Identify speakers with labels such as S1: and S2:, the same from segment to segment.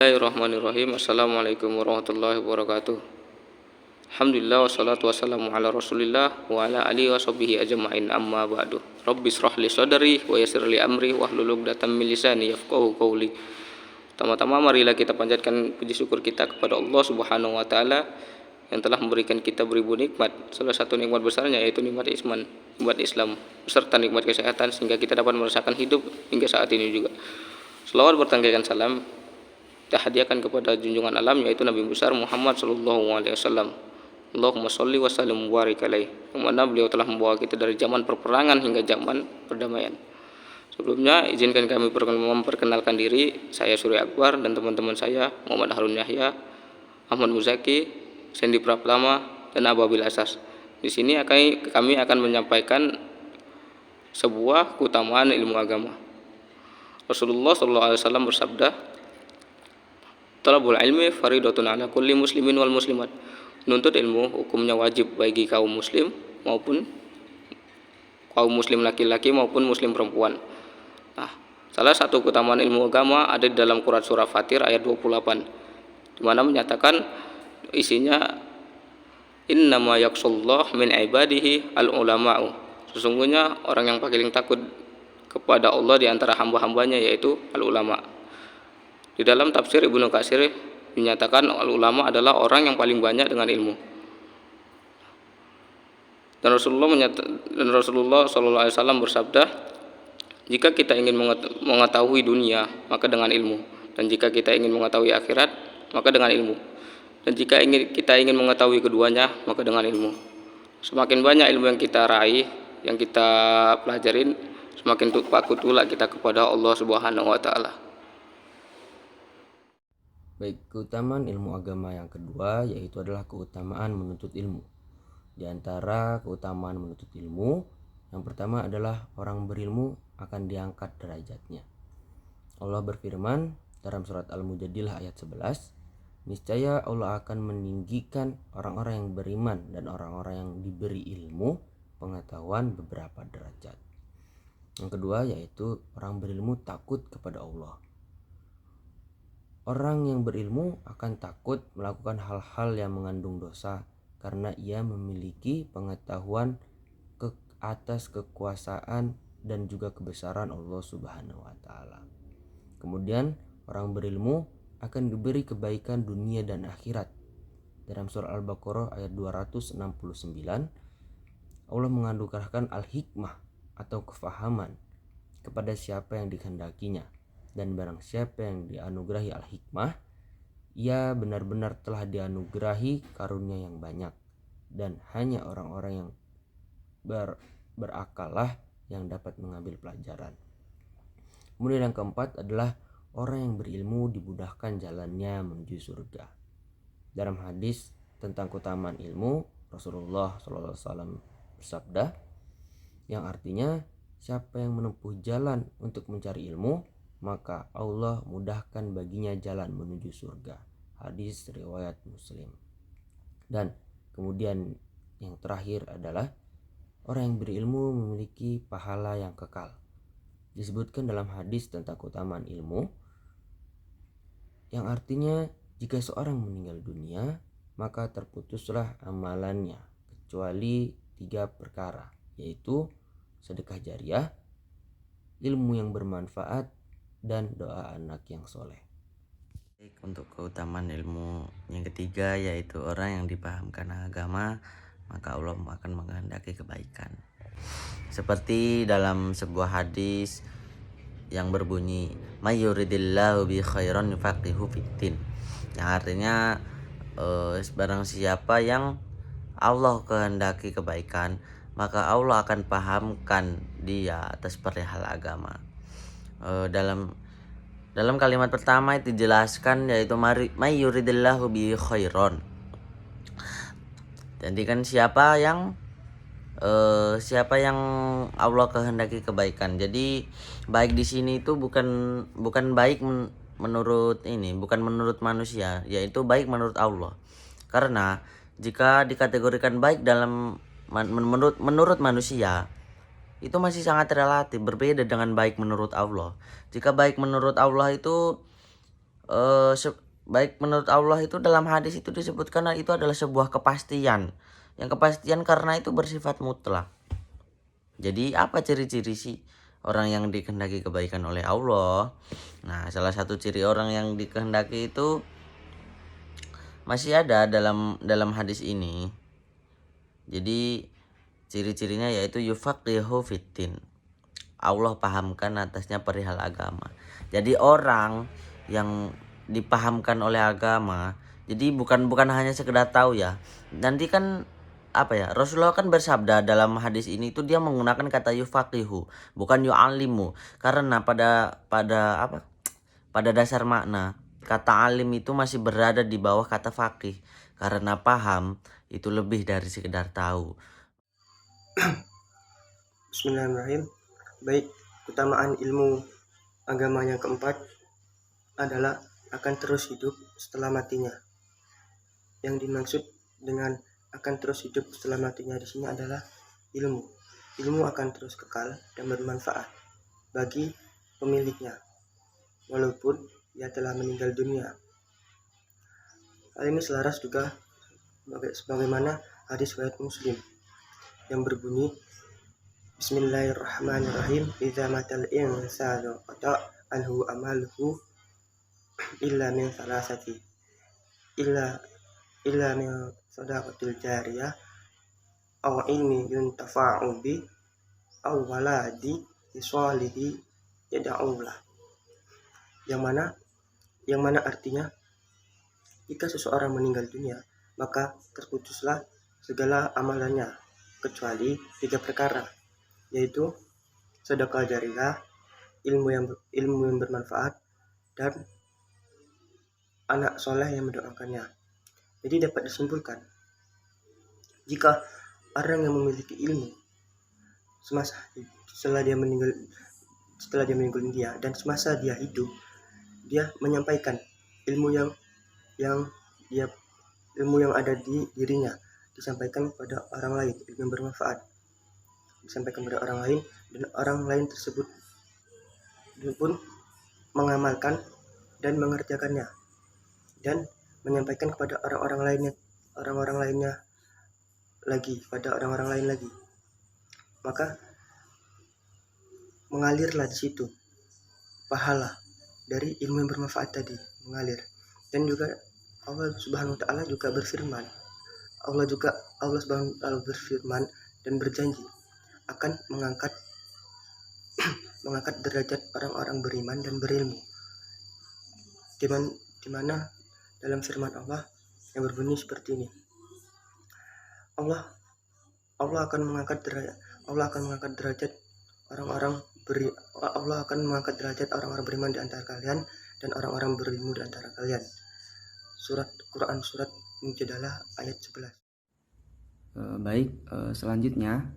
S1: Bismillahirrahmanirrahim. Assalamualaikum warahmatullahi wabarakatuh. Alhamdulillah wassalatu wassalamu ala Rasulillah wa ala alihi washabbihi ajma'in, amma ba'du. Rabbi shrah li sadri wa yassir li amri wahlul 'uqdatam min lisani yafqahu qawli. Pertama-tama marilah kita panjatkan puji syukur kita kepada Allah Subhanahu wa taala yang telah memberikan kita beribu nikmat. Salah satu nikmat besarnya yaitu nikmat iman, nikmat Islam beserta nikmat kesehatan sehingga kita dapat merasakan hidup hingga saat ini juga. Selawat bertanggalkan salam kita hadiahkan kepada junjungan alam yaitu Nabi besar Muhammad sallallahu alaihi wasallam. Allahumma sholli wa sallim wa barik alaihi. Mana beliau telah membawa kita dari zaman perperangan hingga zaman perdamaian. Sebelumnya izinkan kami memperkenalkan diri. Saya Surya Akbar dan teman-teman saya Muhammad Harun Yahya, Ahmad Muzaki, Sandy Praplama dan Ababil Asas. Di sini kami akan menyampaikan sebuah keutamaan ilmu agama. Rasulullah sallallahu alaihi wasallam bersabda, Talabul ilmi faridatun ala kulli muslimin wal muslimat. Menuntut ilmu hukumnya wajib bagi kaum muslim maupun kaum muslim laki-laki maupun muslim perempuan. Nah, salah satu keutamaan ilmu agama ada di dalam Quran surah Fatir ayat 28 di mana menyatakan isinya innama yakhshallah min ibadihi al ulama'u. Sesungguhnya orang yang paling takut kepada Allah di antara hamba-hambanya yaitu al ulama. Di dalam tafsir Ibnu Katsir dinyatakan ulama adalah orang yang paling banyak dengan ilmu. Dan Rasulullah sallallahu alaihi wasallam bersabda, jika kita ingin mengetahui dunia maka dengan ilmu, dan jika kita ingin mengetahui akhirat maka dengan ilmu, dan jika kita ingin mengetahui keduanya maka dengan ilmu. Semakin banyak ilmu yang kita raih, yang kita pelajarin, semakin takut pula kita kepada Allah Subhanahu wa taala.
S2: Baik, keutamaan ilmu agama yang kedua yaitu adalah keutamaan menuntut ilmu. Di antara keutamaan menuntut ilmu, yang pertama adalah orang berilmu akan diangkat derajatnya. Allah berfirman dalam surat Al-Mujadilah ayat 11, niscaya Allah akan meninggikan orang-orang yang beriman dan orang-orang yang diberi ilmu pengetahuan beberapa derajat. Yang kedua yaitu orang berilmu takut kepada Allah. Orang yang berilmu akan takut melakukan hal-hal yang mengandung dosa karena ia memiliki pengetahuan atas kekuasaan dan juga kebesaran Allah Subhanahu wa taala. Kemudian orang berilmu akan diberi kebaikan dunia dan akhirat. Dalam surah Al-Baqarah ayat 269, Allah menganugerahkan al-hikmah atau kefahaman kepada siapa yang dikehendakinya. Dan barang siapa yang dianugerahi al-hikmah, ia benar-benar telah dianugerahi karunia yang banyak. Dan hanya orang-orang yang berakallah yang dapat mengambil pelajaran. Kemudian yang keempat adalah orang yang berilmu dimudahkan jalannya menuju surga. Dalam hadis tentang keutamaan ilmu, Rasulullah SAW bersabda, yang artinya siapa yang menempuh jalan untuk mencari ilmu, maka Allah mudahkan baginya jalan menuju surga. Hadis riwayat Muslim. Dan kemudian yang terakhir adalah orang yang berilmu memiliki pahala yang kekal. Disebutkan dalam hadis tentang keutamaan ilmu, yang artinya jika seorang meninggal dunia maka terputuslah amalannya kecuali 3 perkara, yaitu sedekah jariah, ilmu yang bermanfaat, dan doa anak yang soleh.
S3: Untuk keutamaan ilmu yang ketiga yaitu orang yang dipahamkan agama, maka Allah akan menghendaki kebaikan. Seperti dalam sebuah hadis yang berbunyi, may yuridillahu bi khairan yufaqihu fiddin, yang artinya barang siapa yang Allah kehendaki kebaikan, maka Allah akan pahamkan dia atas perihal agama. Dalam kalimat pertama itu dijelaskan yaitu may yuridillahu bi khairan. Jadi kan siapa yang Allah kehendaki kebaikan. Jadi baik di sini itu bukan baik bukan menurut manusia, yaitu baik menurut Allah. Karena jika dikategorikan baik dalam menurut manusia, itu masih sangat relatif, berbeda dengan baik menurut Allah. Jika baik menurut Allah itu baik menurut Allah itu dalam hadis itu disebutkan itu adalah sebuah kepastian. Yang kepastian karena itu bersifat mutlak. Jadi apa ciri-ciri sih orang yang dikehendaki kebaikan oleh Allah? Nah, salah satu ciri orang yang dikehendaki itu masih ada dalam hadis ini. Jadi ciri-cirinya yaitu yufaqihu fiddin. Allah pahamkan atasnya perihal agama. Jadi orang yang dipahamkan oleh agama, jadi bukan hanya sekedar tahu ya. Nanti kan Rasulullah kan bersabda dalam hadis ini itu dia menggunakan kata yufaqihu, bukan yu'allimu. Karena pada dasar makna kata alim itu masih berada di bawah kata faqih. Karena paham itu lebih dari sekedar tahu.
S4: Bismillahirrahmanirrahim. Baik, keutamaan ilmu agama yang keempat adalah akan terus hidup setelah matinya. Yang dimaksud dengan akan terus hidup setelah matinya di sini adalah ilmu. Ilmu akan terus kekal dan bermanfaat bagi pemiliknya, walaupun ia telah meninggal dunia. Hal ini selaras juga sebagaimana hadis riwayat Muslim yang berbunyi, Bismillahirrahmanirrahim. Idza matal insanu qata anhu amaluhu illa min salasati illa min sadaqatil jariyah aw ilmi yuntafa'u bi aw waladi salihi yad'ulah. Yang mana artinya, jika seseorang meninggal dunia, maka terputuslah segala amalannya kecuali 3 perkara, yaitu sedekah jariyah, ilmu yang bermanfaat, dan anak soleh yang mendoakannya. Jadi dapat disimpulkan, jika orang yang memiliki ilmu setelah dia meninggal dunia dan semasa dia hidup, dia menyampaikan ilmu yang ada di dirinya, disampaikan kepada orang lain, ilmu yang bermanfaat disampaikan kepada orang lain, dan orang lain tersebut pun mengamalkan dan mengerjakannya dan menyampaikan kepada orang-orang lainnya lagi, maka mengalirlah di situ pahala dari ilmu yang bermanfaat tadi, mengalir. Dan juga Allah Subhanahu wa taala juga berfirman, Allah Subhanahu wa taala berfirman dan berjanji akan mengangkat derajat orang-orang beriman dan berilmu, di mana dalam firman Allah yang berbunyi seperti ini, Allah akan mengangkat derajat orang-orang beriman di antara kalian dan orang-orang berilmu di antara kalian. Quran surat Mujadalah ayat 11.
S1: Baik, selanjutnya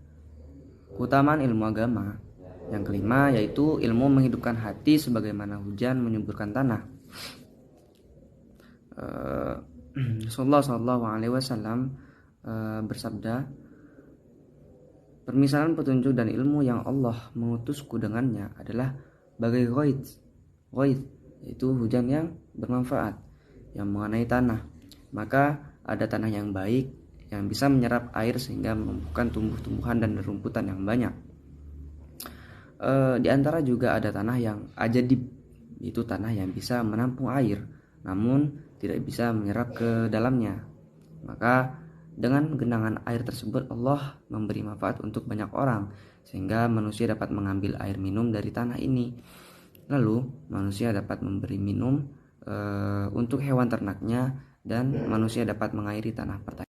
S1: keutamaan ilmu agama yang kelima yaitu ilmu menghidupkan hati sebagaimana hujan menyuburkan tanah. Rasulullah SAW bersabda, permisalan petunjuk dan ilmu yang Allah mengutusku dengannya adalah bagai ghaith, yaitu hujan yang bermanfaat yang mengenai tanah. Maka ada tanah yang baik yang bisa menyerap air sehingga menumbuhkan tumbuh-tumbuhan dan rumputan yang banyak. Di antara juga ada tanah yang ajadib, itu tanah yang bisa menampung air namun tidak bisa menyerap ke dalamnya. Maka dengan genangan air tersebut Allah memberi manfaat untuk banyak orang sehingga manusia dapat mengambil air minum dari tanah ini. Lalu manusia dapat memberi minum untuk hewan ternaknya dan manusia dapat mengairi tanah pertanian.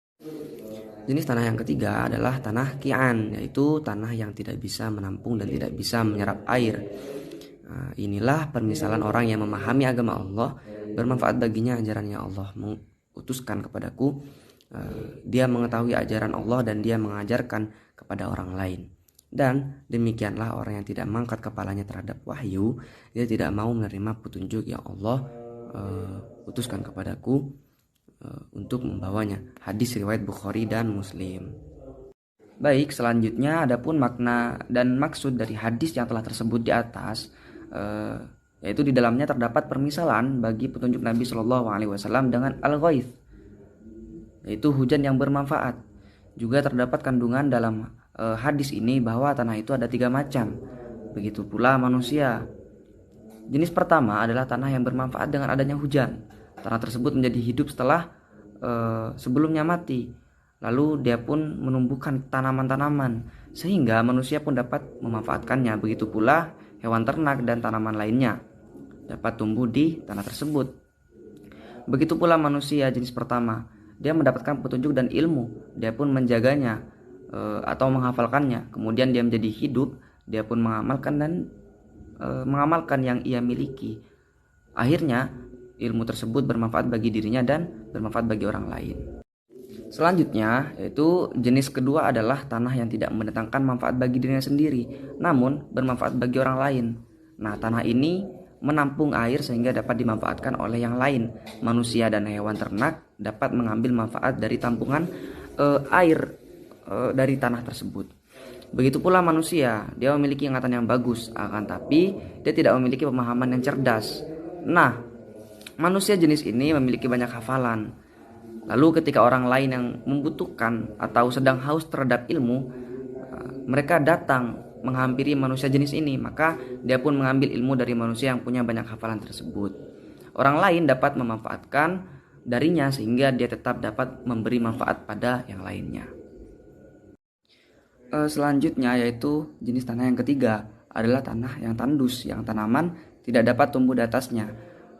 S1: Jenis tanah yang ketiga adalah tanah ki'an, yaitu tanah yang tidak bisa menampung dan tidak bisa menyerap air. Inilah permisalan orang yang memahami agama Allah, bermanfaat baginya ajaran yang Allah mengutuskan kepadaku. Dia mengetahui ajaran Allah dan dia mengajarkan kepada orang lain. Dan demikianlah orang yang tidak mengangkat kepalanya terhadap wahyu, dia tidak mau menerima petunjuk yang Allah utuskan kepadaku untuk membawanya. Hadis riwayat Bukhari dan Muslim. Baik, selanjutnya adapun makna dan maksud dari hadis yang telah tersebut di atas,
S5: yaitu di dalamnya terdapat permisalan bagi petunjuk Nabi Shallallahu Alaihi Wasallam dengan al-ghaith, yaitu hujan yang bermanfaat. Juga terdapat kandungan dalam hadis ini bahwa tanah itu ada 3 macam. Begitu pula manusia. Jenis pertama adalah tanah yang bermanfaat dengan adanya hujan. Tanah tersebut menjadi hidup setelah sebelumnya mati. Lalu dia pun menumbuhkan tanaman-tanaman sehingga manusia pun dapat memanfaatkannya. Begitu pula hewan ternak dan tanaman lainnya dapat tumbuh di tanah tersebut. Begitu pula manusia jenis pertama, dia mendapatkan petunjuk dan ilmu, dia pun menjaganya atau menghafalkannya. Kemudian dia menjadi hidup, dia pun mengamalkan yang ia miliki. Akhirnya ilmu tersebut bermanfaat bagi dirinya dan bermanfaat bagi orang lain. Selanjutnya, yaitu jenis kedua adalah tanah yang tidak mendatangkan manfaat bagi dirinya sendiri, namun bermanfaat bagi orang lain. Nah, tanah ini menampung air sehingga dapat dimanfaatkan oleh yang lain. Manusia dan hewan ternak dapat mengambil manfaat dari tampungan air dari tanah tersebut. Begitu pula manusia, dia memiliki ingatan yang bagus, akan tapi dia tidak memiliki pemahaman yang cerdas. Nah, manusia jenis ini memiliki banyak hafalan. Lalu ketika orang lain yang membutuhkan atau sedang haus terhadap ilmu, mereka datang menghampiri manusia jenis ini, maka dia pun mengambil ilmu dari manusia yang punya banyak hafalan tersebut. Orang lain dapat memanfaatkan darinya sehingga dia tetap dapat memberi manfaat pada yang lainnya. Selanjutnya yaitu jenis tanah yang ketiga adalah tanah yang tandus, yang tanaman tidak dapat tumbuh di atasnya.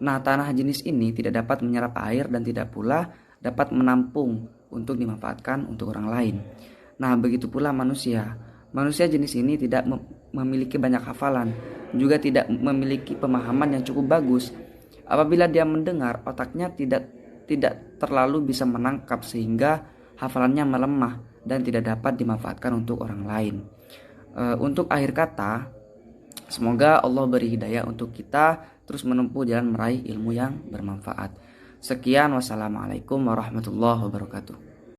S5: Nah, tanah jenis ini tidak dapat menyerap air dan tidak pula dapat menampung untuk dimanfaatkan untuk orang lain. Nah, begitu pula manusia. Manusia jenis ini tidak memiliki banyak hafalan, juga tidak memiliki pemahaman yang cukup bagus. Apabila dia mendengar, otaknya tidak terlalu bisa menangkap sehingga hafalannya melemah dan tidak dapat dimanfaatkan untuk orang lain. Untuk akhir kata, semoga Allah beri hidayah untuk kita terus menempuh jalan meraih ilmu yang bermanfaat. Sekian, wassalamualaikum warahmatullahi wabarakatuh.